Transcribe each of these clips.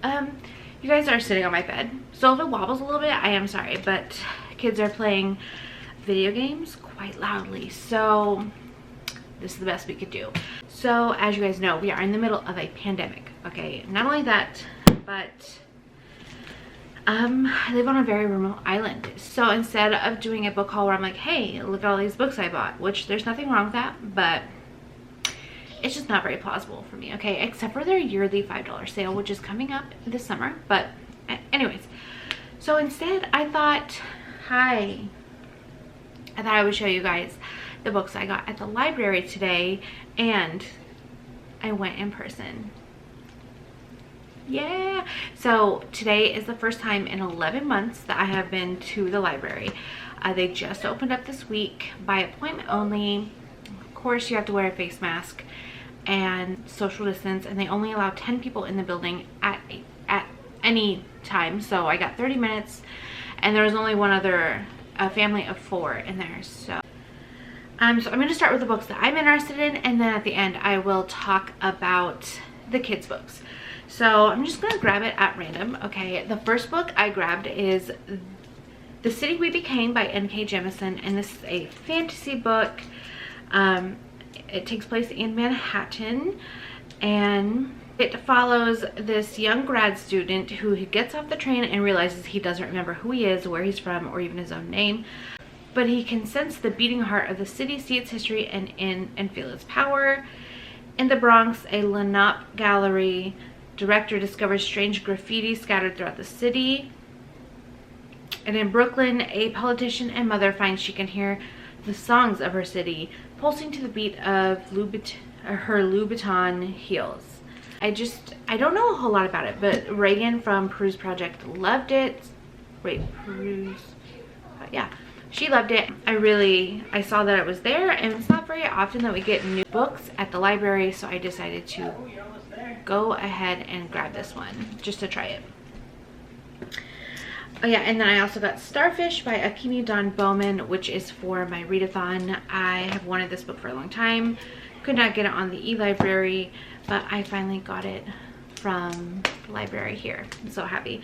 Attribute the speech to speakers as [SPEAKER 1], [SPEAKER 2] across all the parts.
[SPEAKER 1] You guys are sitting on my bed, so if it wobbles a little bit, I am sorry, but kids are playing video games quite loudly, so this is the best we could do. So as you guys know, we are in the middle of a pandemic. Okay, not only that, but I live on a very remote island, so instead of doing a book haul where I'm like, hey, look at all these books I bought, which there's nothing wrong with that, but it's just not very plausible for me, okay, except for their yearly $5 sale, which is coming up this summer. But anyways, so instead I thought I would show you guys the books I got at the library today, and I went in person. Yeah, so today is the first time in 11 months that I have been to the library. They just opened up this week by appointment only. Of course, you have to wear a face mask and social distance, and they only allow 10 people in the building at any time. So I got 30 minutes, and there was only one other, a family of 4 in there. So I'm going to start with the books that I'm interested in, and then at the end I will talk about the kids' books. So I'm just going to grab it at random. Okay, the first book I grabbed is The City We Became by N.K. Jemisin, and this is a fantasy book. It takes place in Manhattan, and it follows this young grad student who gets off the train and realizes he doesn't remember who he is, where he's from, or even his own name. But he can sense the beating heart of the city, see its history, and feel its power. In the Bronx, a Lenape gallery director discovers strange graffiti scattered throughout the city. And in Brooklyn, a politician and mother finds she can hear the songs of her city pulsing to the beat of her Louboutin heels. I don't know a whole lot about it, but Reagan from Peruse Project loved it. Wait, Peruse, yeah, she loved it. I saw that it was there, and it's not very often that we get new books at the library, so I decided to go ahead and grab this one just to try it. Oh yeah, and then I also got Starfish by Akimi Dawn Bowman, which is for my readathon. I have wanted this book for a long time. Could not get it on the e-library, but I finally got it from the library here. I'm so happy.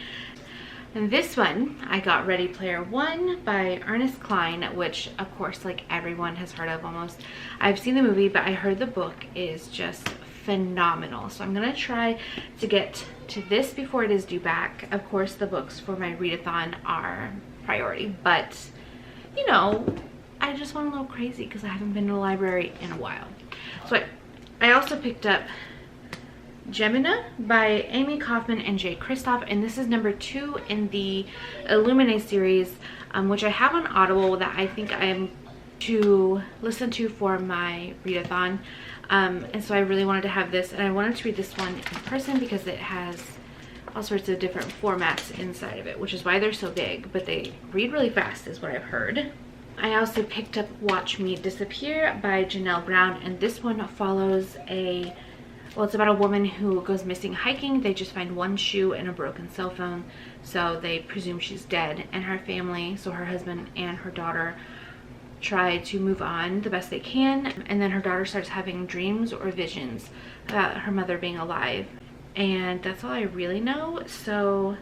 [SPEAKER 1] And this one, I got Ready Player One by Ernest Cline, which of course, like, everyone has heard of almost. I've seen the movie, but I heard the book is just phenomenal. So I'm gonna try to get to this before it is due back. Of course, the books for my readathon are priority, but you know, I just went a little crazy because I haven't been to the library in a while. So I also picked up Jemisin by Amy Kaufman and Jay Kristoff, and this is number 2 in the Illuminae series, which I have on Audible, that I think I am to listen to for my readathon. And so I really wanted to have this, and I wanted to read this one in person because it has all sorts of different formats inside of it, which is why they're so big, but they read really fast is what I've heard. I also picked up Watch Me Disappear by Janelle Brown, and this one follows it's about a woman who goes missing hiking. They just find one shoe and a broken cell phone, so they presume she's dead, and her family, so her husband and her daughter, try to move on the best they can. And then her daughter starts having dreams or visions about her mother being alive, and that's all I really know. So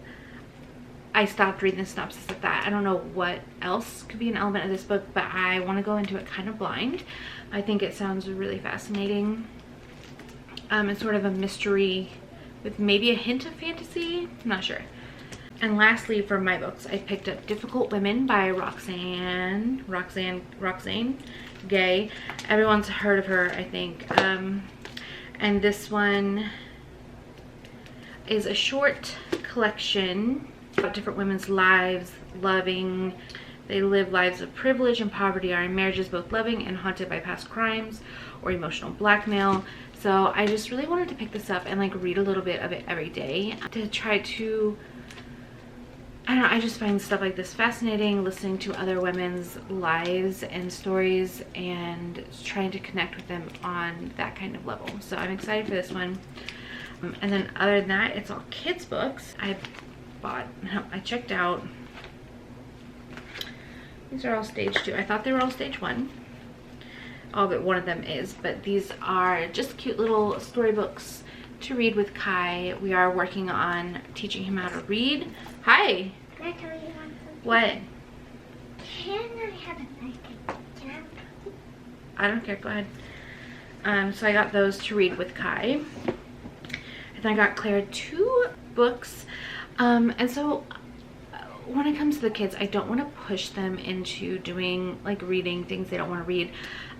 [SPEAKER 1] I stopped reading the synopsis of that. I don't know what else could be an element of this book, but I want to go into it kind of blind. I think it sounds really fascinating. It's sort of a mystery with maybe a hint of fantasy, I'm not sure. And lastly, for my books, I picked up Difficult Women by Roxane Gay. Everyone's heard of her, I think. And this one is a short collection about different women's lives, they live lives of privilege and poverty, are in marriages both loving and haunted by past crimes or emotional blackmail. So I just really wanted to pick this up and like read a little bit of it every day to try to, I don't know, I just find stuff like this fascinating, listening to other women's lives and stories and trying to connect with them on that kind of level. So I'm excited for this one. And then other than that, it's all kids books. I checked out, these are all stage 2. I thought they were all stage 1. All but one of them is, but these are just cute little storybooks to read with Kai. We are working on teaching him how to read. Hi.
[SPEAKER 2] Can I tell you something?
[SPEAKER 1] What?
[SPEAKER 2] Can I have a blanket? Can I have a
[SPEAKER 1] I don't care, go ahead. So I got those to read with Kai. And then I got Claire 2 books. And so when it comes to the kids, I don't want to push them into doing like reading things they don't want to read.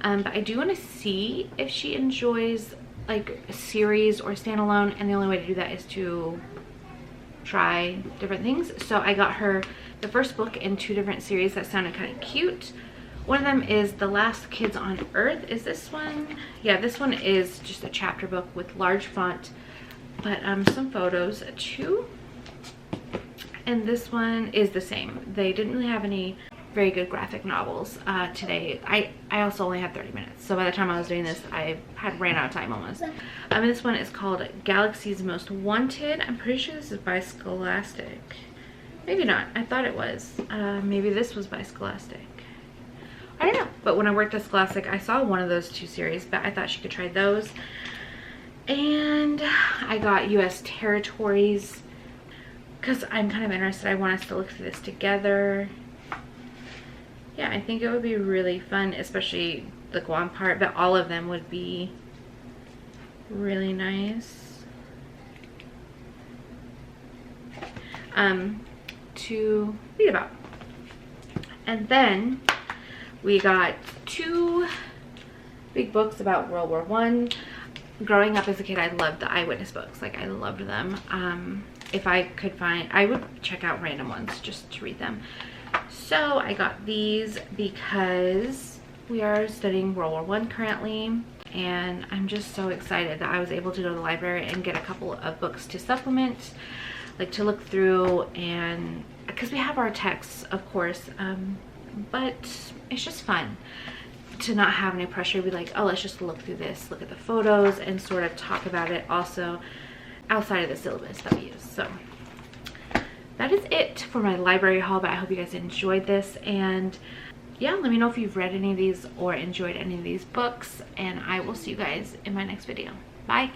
[SPEAKER 1] But I do want to see if she enjoys like a series or standalone, and the only way to do that is to try different things. So I got her the first book in 2 different series that sounded kind of cute. One of them is The Last Kids on Earth. Is this one? Yeah, this one is just a chapter book with large font, but some photos too. And this one is the same. They didn't really have any very good graphic novels today. I also only had 30 minutes, so by the time I was doing this, I had ran out of time almost. And this one is called Galaxy's Most Wanted. I'm pretty sure this is by Scholastic. Maybe not. I thought it was. Maybe this was by Scholastic. I don't know. But when I worked at Scholastic, I saw one of those 2 series, but I thought she could try those. And I got U.S. territories because I'm kind of interested. I want us to look through this together. Yeah, I think it would be really fun, especially the Guam part, but all of them would be really nice to read about. And then we got 2 big books about World War I. Growing up as a kid, I loved the eyewitness books. Like, I loved them. If I could find, I would check out random ones just to read them. So I got these because we are studying World War I currently, and I'm just so excited that I was able to go to the library and get a couple of books to supplement, like to look through, and because we have our texts, of course, but it's just fun to not have any pressure to be like, oh, let's just look through this, look at the photos, and sort of talk about it also outside of the syllabus that we use. So that is it for my library haul, but I hope you guys enjoyed this. And yeah, let me know if you've read any of these or enjoyed any of these books, and I will see you guys in my next video. Bye.